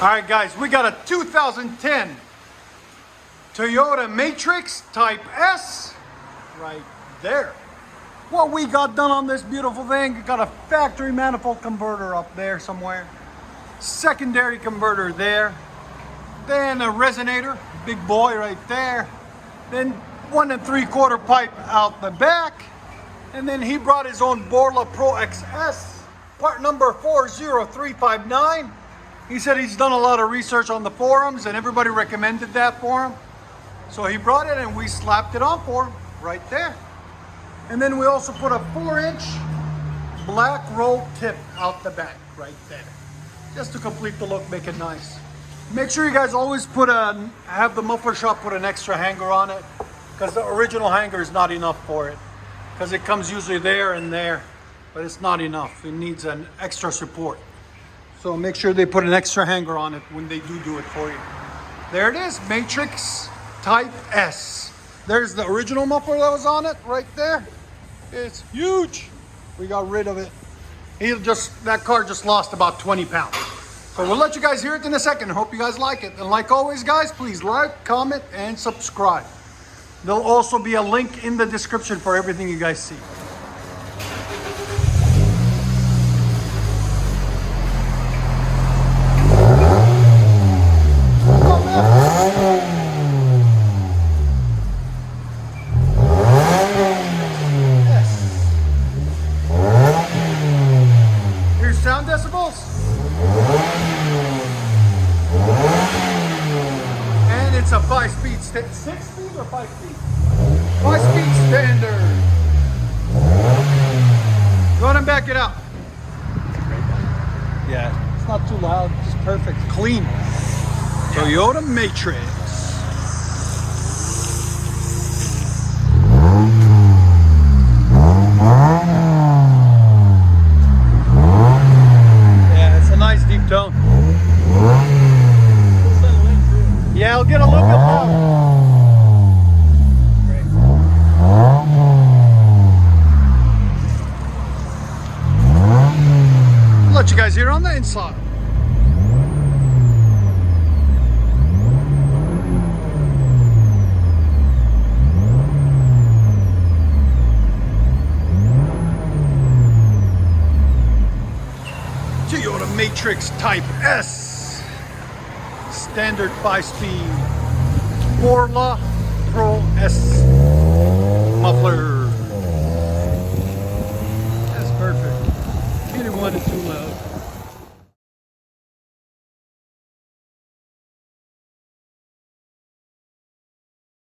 All right, guys, we got a 2010 Toyota Matrix Type S right there. What we got done on this beautiful thing, got a factory manifold converter up there somewhere, secondary converter there, then a resonator, big boy right there, then 1 3/4 pipe out the back, and then he brought his own BORLA Pro XS, part number 40359. He said he's done a lot of research on the forums and everybody recommended that for him. So he brought it and we slapped it on for him right there. And then we also put a 4-inch black roll tip out the back right there. Just to complete the look, make it nice. Make sure you guys always have the muffler shop put an extra hanger on it, because the original hanger is not enough for it. Because it comes usually there and there, but it's not enough. It needs an extra support. So make sure they put an extra hanger on it when they do it for you. There it is, Matrix Type S. There's the original muffler that was on it right there. It's huge. We got rid of it. That car just lost about 20 pounds. So we'll let you guys hear it in a second. Hope you guys like it. And like always, guys, please like, comment, and subscribe. There'll also be a link in the description for everything you guys see. Sound decibels, and it's a 5-speed 6-speed or 5-speed? 5-speed standard. Go ahead and back it up. Yeah, it's not too loud, just perfect, clean. Toyota Matrix. Nice deep tone. Yeah, it'll get a little bit louder. Great. I'll let you guys hear on the inside. Toyota Matrix Type S, standard 5-speed, BORLA Pro S muffler. That's perfect. Either one is too loud.